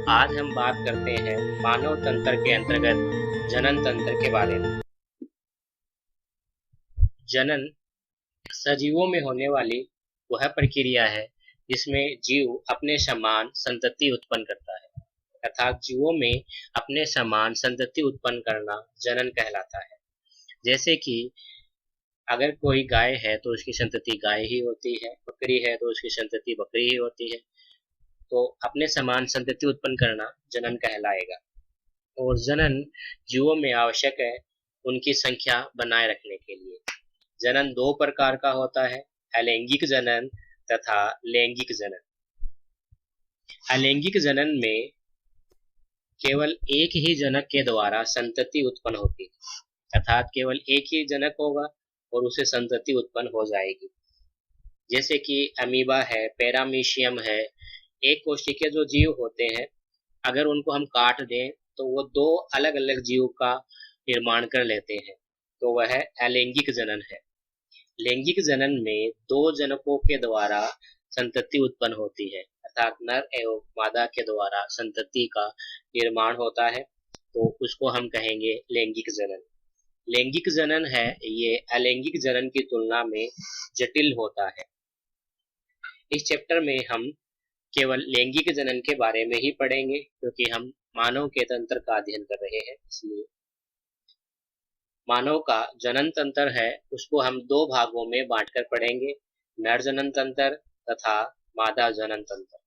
आज हम बात करते हैं मानव तंत्र के अंतर्गत जनन तंत्र के बारे में। जनन सजीवों में होने वाली वह प्रक्रिया है जिसमें जीव अपने समान संतति उत्पन्न करता है, अर्थात जीवों में अपने समान संतति उत्पन्न करना जनन कहलाता है। जैसे कि अगर कोई गाय है तो उसकी संतति गाय ही होती है, बकरी है तो उसकी संतति बकरी ही होती है। तो अपने समान संतति उत्पन्न करना जनन कहलाएगा। और जनन जीवों में आवश्यक है उनकी संख्या बनाए रखने के लिए। जनन दो प्रकार का होता है, अलैंगिक जनन तथा लैंगिक जनन। अलैंगिक जनन में केवल एक ही जनक के द्वारा संतति उत्पन्न होती है, अर्थात केवल एक ही जनक होगा और उसे संतति उत्पन्न हो जाएगी। जैसे कि अमीबा है, पैरामीशियम है, एक कोशिकीय के जो जीव होते हैं, अगर उनको हम काट दें तो वो दो अलग अलग जीव का निर्माण कर लेते हैं, तो वह अलैंगिक जनन है। लैंगिक जनन में दो जनकों के द्वारा संतति उत्पन्न होती है, अर्थात नर एवं मादा के द्वारा संतति का निर्माण होता है, तो उसको हम कहेंगे लैंगिक जनन। लैंगिक जनन है ये अलैंगिक जनन की तुलना में जटिल होता है। इस चैप्टर में हम केवल लैंगिक जनन के बारे में ही पढ़ेंगे, क्योंकि हम मानव के तंत्र का अध्ययन कर रहे हैं। इसलिए मानव का जनन तंत्र है उसको हम दो भागों में बांटकर पढ़ेंगे, नर जनन तंत्र तथा मादा जनन तंत्र।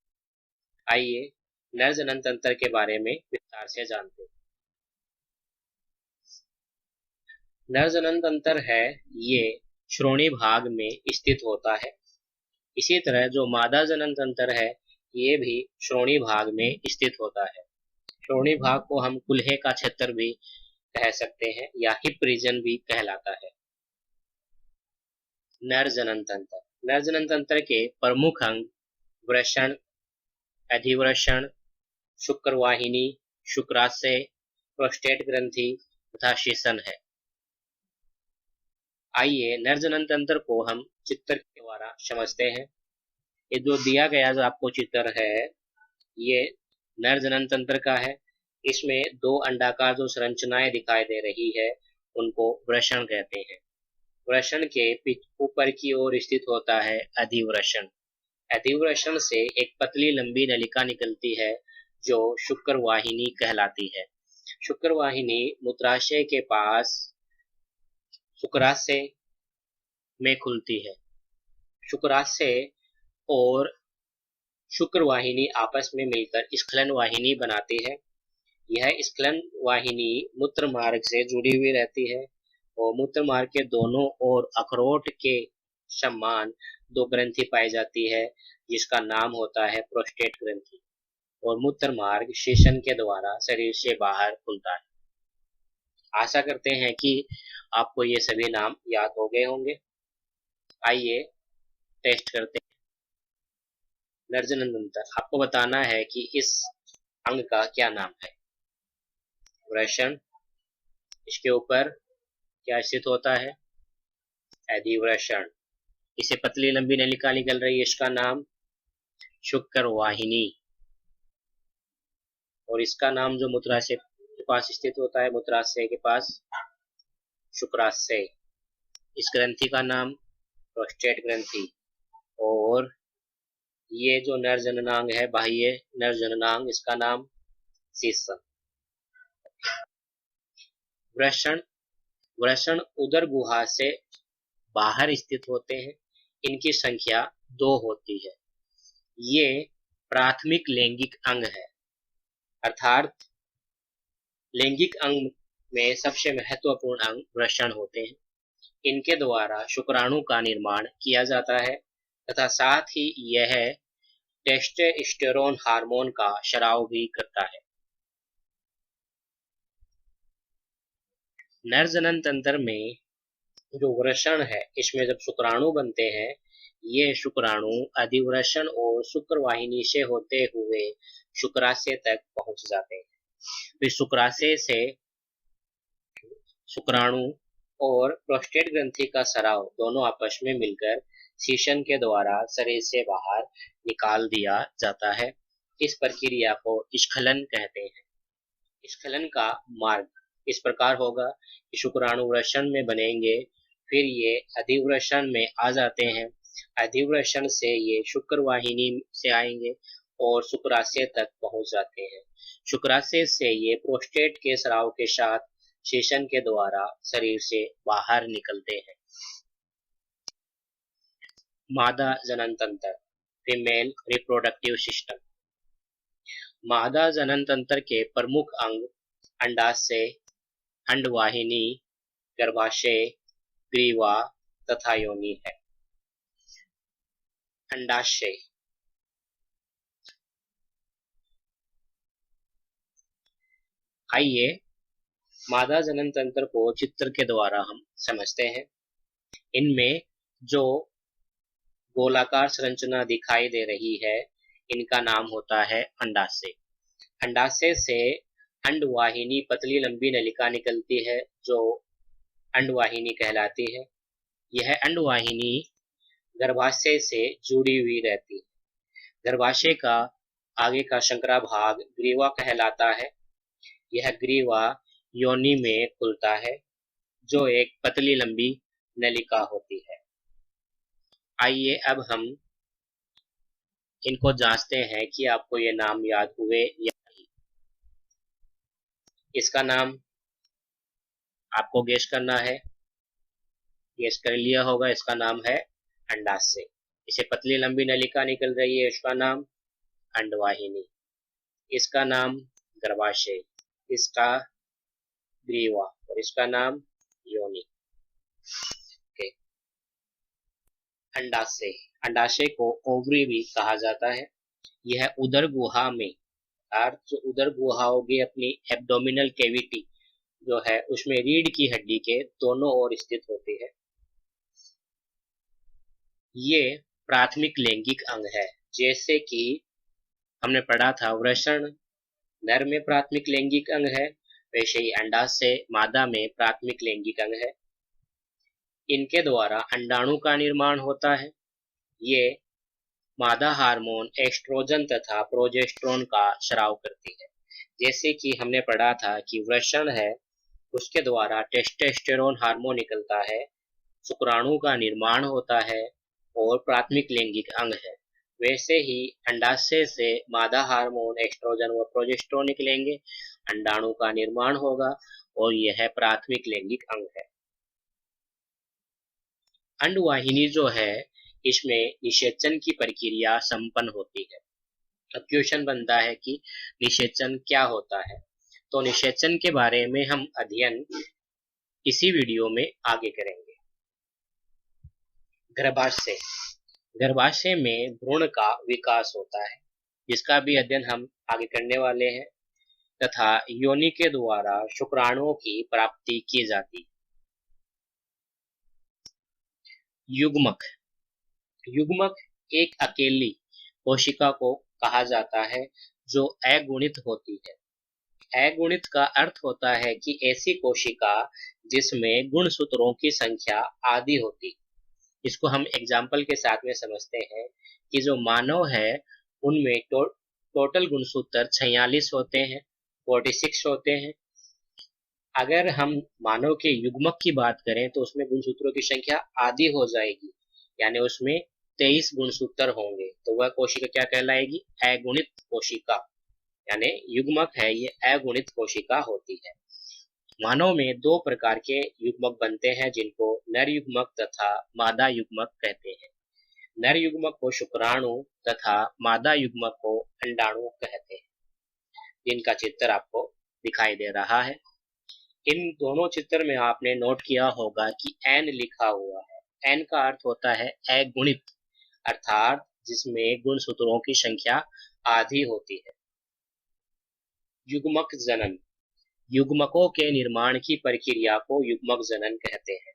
आइए नर जनन तंत्र के बारे में विस्तार से जानते हैं। नर जनन तंत्र है ये श्रोणि भाग में स्थित होता है। इसी तरह जो मादा जनन तंत्र है ये भी श्रोणि भाग में स्थित होता है। श्रोणि भाग को हम कुल्हे का क्षेत्र भी कह सकते हैं या हिप रीजन भी कहलाता है। नर जनन तंत्र। नर जनन तंत्र के प्रमुख अंग वृषण, अधिवृषण, शुक्रवाहिनी, शुक्राशय, प्रोस्टेट ग्रंथि तथा शीसन है। आइए नर जनन तंत्र को हम चित्र के द्वारा समझते हैं। ये जो दिया गया जो आपको चित्र है ये नर जनन तंत्र का है। इसमें दो अंडाकार जो संरचनाएं दिखाई दे रही है उनको वृषण कहते हैं। वृषण के ऊपर की ओर स्थित होता है अधिवृषण। अधिवृषण से एक पतली लंबी नलिका निकलती है जो शुक्रवाहिनी कहलाती है। शुक्रवाहिनी मूत्राशय के पास शुक्राशय में खुलती है। शुक्राशय और शुक्रवाहिनी आपस में मिलकर स्खलन वाहिनी बनाती है। यह स्खलन वाहिनी मूत्र मार्ग से जुड़ी हुई रहती है और मूत्र मार्ग के दोनों ओर अखरोट के समान दो ग्रंथि पाई जाती है जिसका नाम होता है प्रोस्टेट ग्रंथि, और मूत्र मार्ग शीशन के द्वारा शरीर से बाहर खुलता है। आशा करते हैं कि आपको ये सभी नाम याद हो गए होंगे। आइए टेस्ट करते हैं। नर जनन तंत्र, आपको बताना है कि इस अंग का क्या नाम है। वृषण, इसके ऊपर क्या स्थित होता है, अधिवृषण। इसे पतली लंबी नलिका निकल रही है, इसका नाम शुक्रवाहिनी। और इसका नाम जो मूत्राशय के पास स्थित होता है, मूत्राशय के पास शुक्राशय। इस ग्रंथि का नाम प्रोस्टेट ग्रंथि। और ये जो नर जननांग है, बाह्य नर जननांग, इसका नाम शीसन। वृषण, वृषण उदर गुहा से बाहर स्थित होते हैं। इनकी संख्या 2 होती है। ये प्राथमिक लैंगिक अंग है, अर्थात लैंगिक अंग में सबसे महत्वपूर्ण अंग वृषण होते हैं। इनके द्वारा शुक्राणु का निर्माण किया जाता है तथा साथ ही यह टेस्टोस्टेरोन हार्मोन का स्राव भी करता है। नर जनन तंत्र में जो वृषण है इसमें जब शुक्राणु बनते हैं, ये शुक्राणु अधिवृषण और शुक्रवाहिनी से होते हुए शुक्राशय तक पहुंच जाते हैं। फिर शुक्राशय से शुक्राणु और प्रोस्टेट ग्रंथि का स्राव दोनों आपस में मिलकर शीशन के द्वारा शरीर से बाहर निकाल दिया जाता है इस प्रक्रिया को स्खलन कहते हैं। स्खलन का मार्ग इस प्रकार होगा कि शुक्राणु वृषण में बनेंगे, फिर ये अधिवृषण में आ जाते हैं, अधिवृषण से ये शुक्रवाहिनी से आएंगे और शुक्राशय तक पहुंच जाते हैं। शुक्राशय से ये प्रोस्टेट के स्राव के साथ सेचन के द्वारा शरीर से बाहर निकलते हैं। मादा जनन तंत्र, फीमेल रिप्रोडक्टिव सिस्टम। मादा जनन तंत्र के प्रमुख अंग अंडाशय, अंडवाहिनी, गर्भाशय, ग्रीवा तथा योनि है। अंडाशय आइए मादा जनन तंत्र को चित्र के द्वारा हम समझते हैं। इनमें जो गोलाकार संरचना दिखाई दे रही है, इनका नाम होता है अंडाशय। अंडाशय से अंडवाहिनी पतली लंबी नलिका निकलती है जो अंडवाहिनी कहलाती है। यह अंडवाहिनी गर्भाशय से जुड़ी हुई रहती है। गर्भाशय का आगे का संकरा भाग ग्रीवा कहलाता है। यह ग्रीवा योनि में खुलता है जो एक पतली लंबी नलिका होती है। आइए अब हम इनको जांचते हैं कि आपको ये नाम याद हुए या नहीं। इसका नाम आपको गेस करना है। गेस कर लिया होगा, इसका नाम है अंडाशय। इसे पतली लंबी नलिका निकल रही है, इसका नाम अंडवाहिनी, इसका नाम गर्भाशय, इसका ग्रीवा और इसका नाम योनि। अंडाशय, अंडाशय को ओवरी भी कहा जाता है। यह उदर गुहा में, जो उदर गुहा होगी अपनी एब्डोमिनल कैविटी जो है उसमें रीढ़ की हड्डी के दोनों ओर स्थित होती है। ये प्राथमिक लैंगिक अंग है। जैसे कि हमने पढ़ा था वृषण नर में प्राथमिक लैंगिक अंग है, वैसे ही अंडाशय मादा में प्राथमिक लैंगिक अंग है। इनके द्वारा अंडाणु का निर्माण होता है। ये मादा हार्मोन एस्ट्रोजन तथा प्रोजेस्टेरोन का स्राव करती है। जैसे कि हमने पढ़ा था कि वृषण है, उसके द्वारा टेस्टोस्टेरोन हार्मोन निकलता है, शुक्राणु का निर्माण होता है और प्राथमिक लैंगिक अंग है। वैसे ही अंडाशय से मादा हार्मोन एस्ट्रोजन व प्रोजेस्टेरोन निकलेंगे, अंडाणु का निर्माण होगा और यह प्राथमिक लैंगिक अंग है। अंडवाहिनी जो है इसमें निषेचन की प्रक्रिया संपन्न होती है। अब क्वेश्चन बनता है कि निषेचन क्या होता है। तो निषेचन के बारे में हम अध्ययन इसी वीडियो में आगे करेंगे। गर्भाशय, गर्भाशय में भ्रूण का विकास होता है, जिसका भी अध्ययन हम आगे करने वाले हैं, तथा योनि के द्वारा शुक्राणुओं की प्राप्ति की जाती है। युग्मक, युग्मक एक अकेली कोशिका को कहा जाता है जो अगुणित होती है। अगुणित का अर्थ होता है कि ऐसी कोशिका जिसमें गुणसूत्रों की संख्या आधी होती। इसको हम एग्जाम्पल के साथ में समझते हैं कि जो मानव है उनमें टोटल गुणसूत्र 46 होते हैं, 46 होते हैं। अगर हम मानव के युग्मक की बात करें तो उसमें गुणसूत्रों की संख्या आधी हो जाएगी, यानी उसमें 23 गुणसूत्र होंगे, तो वह कोशिका क्या कहलाएगी? अगुणित कोशिका, यानी युग्मक है ये अगुणित कोशिका होती है। मानव में दो प्रकार के युग्मक बनते हैं जिनको नर युग्मक तथा मादा युग्मक कहते हैं। नर युग्मक को शुक्राणु तथा मादा युग्मक को अंडाणु कहते हैं, जिनका चित्र आपको दिखाई दे रहा है। इन दोनों चित्र में आपने नोट किया होगा कि एन लिखा हुआ है। एन का अर्थ होता है अगुणित, अर्थात जिसमें गुणसूत्रों की संख्या आधी होती है। युग्मक जनन, युग्मकों के निर्माण की प्रक्रिया को युग्मक जनन कहते हैं।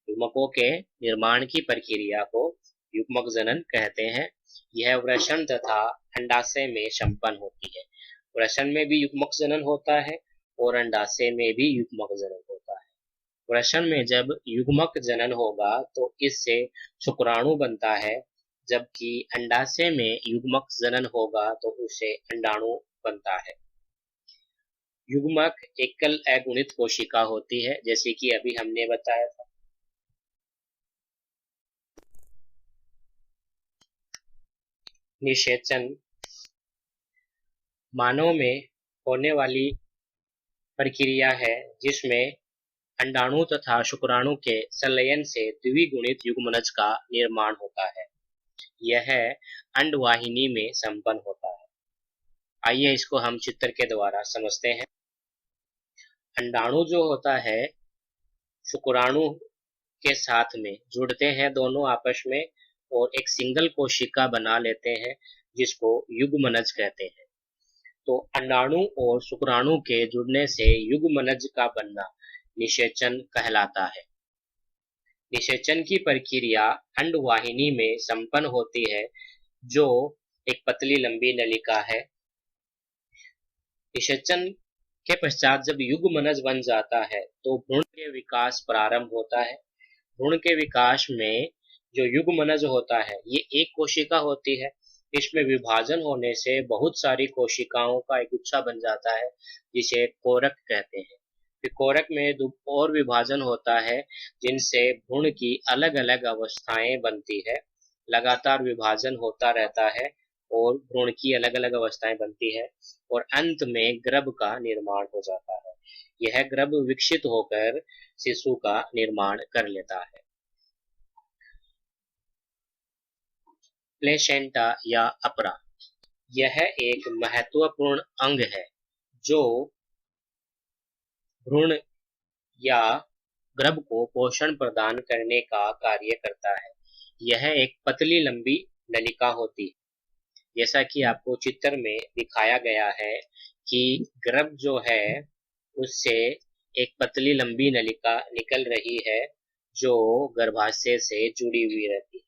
युग्मकों के निर्माण की प्रक्रिया को युग्मक जनन कहते हैं। यह वृषण तथा अंडाशय में संपन्न होती है। वृषण में भी युग्मक जनन होता है और अंडाशय में भी युग्मक जनन होता है। वृषण में जब युग्मक जनन होगा तो इससे शुक्राणु बनता है जबकि अंडाशय में युग्मक जनन होगा तो उसे अंडाणु बनता है। युग्मक एकल अगुणित कोशिका होती है, जैसे कि अभी हमने बताया था। निषेचन मानव में होने वाली प्रक्रिया है जिसमें अंडाणु तथा शुक्राणु के संलयन से द्विगुणित युग्मनज का निर्माण होता है। यह अंडवाहिनी में संपन्न होता है। आइए इसको हम चित्र के द्वारा समझते हैं। अंडाणु जो होता है शुक्राणु के साथ में जुड़ते हैं दोनों आपस में और एक सिंगल कोशिका बना लेते हैं जिसको युग्मनज कहते हैं। तो अंडाणु और शुक्राणु के जुड़ने से युग्मनज का बनना निषेचन कहलाता है। निषेचन की प्रक्रिया अंडवाहिनी में संपन्न होती है जो एक पतली लंबी नलिका है। निषेचन के पश्चात जब युग्मनज बन जाता है तो भ्रूण के विकास प्रारंभ होता है। भ्रूण के विकास में जो युग्मनज होता है ये एक कोशिका होती है। इसमें विभाजन होने से बहुत सारी कोशिकाओं का एक गुच्छा बन जाता है जिसे कोरक कहते हैं। फिर कोरक में और विभाजन होता है जिनसे भ्रूण की अलग अलग अवस्थाएं बनती है। लगातार विभाजन होता रहता है और भ्रूण की अलग अलग अवस्थाएं बनती है और अंत में गर्भ का निर्माण हो जाता है। यह गर्भ विकसित होकर शिशु का निर्माण कर लेता है। प्लेसेंटा या अपरा यह एक महत्वपूर्ण अंग है जो भ्रूण या गर्भ को पोषण प्रदान करने का कार्य करता है। यह एक पतली लंबी नलिका होती है। जैसा कि आपको चित्र में दिखाया गया है कि गर्भ जो है उससे एक पतली लंबी नलिका निकल रही है जो गर्भाशय से जुड़ी हुई रहती है।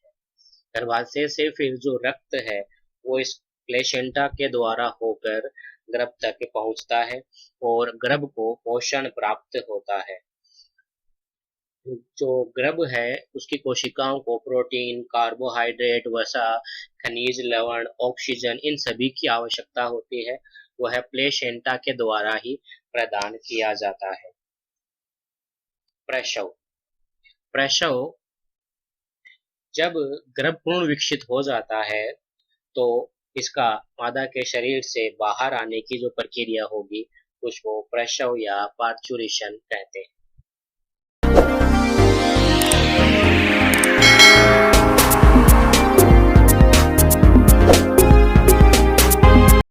गर्भाशय से फिर जो रक्त है वो इस प्लेसेंटा के द्वारा होकर गर्भ तक पहुंचता है और गर्भ को पोषण प्राप्त होता है। जो गर्भ है उसकी कोशिकाओं को प्रोटीन, कार्बोहाइड्रेट, वसा, खनिज, लवण, ऑक्सीजन इन सभी की आवश्यकता होती है। वह प्लेसेंटा के द्वारा ही प्रदान किया जाता है। प्रसव प्रसव जब गर्भ पूर्ण विकसित हो जाता है तो इसका मादा के शरीर से बाहर आने की जो प्रक्रिया होगी उसको प्रसव या पार्चुरेशन कहते हैं।